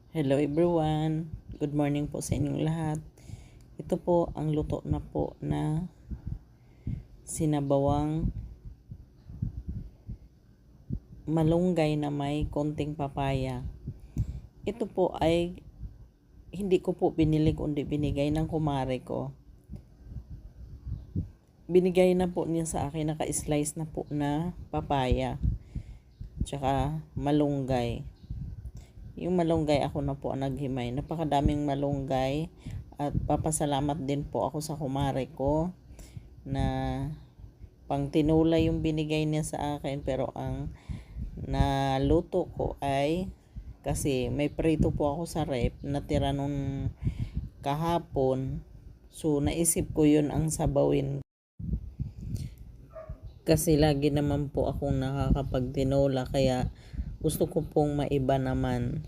Hello everyone, good morning po sa inyong lahat. Ito po ang luto na po na sinabawang malunggay na may konting papaya. Ito po ay hindi ko po binili kundi binigay ng kumare ko. Binigay na po niya sa akin, naka-slice na po na papaya tsaka malunggay. Yung malunggay ako na po ang naghimay. Napakadaming malunggay at papasalamat din po ako sa kumare ko na pang tinula yung binigay niya sa akin, pero ang naluto ko ay kasi may prito po ako sa rep natira nung kahapon, so naisip ko yun ang sabawin kasi lagi naman po akong nakakapagtinola, kaya gusto ko pong maiba naman.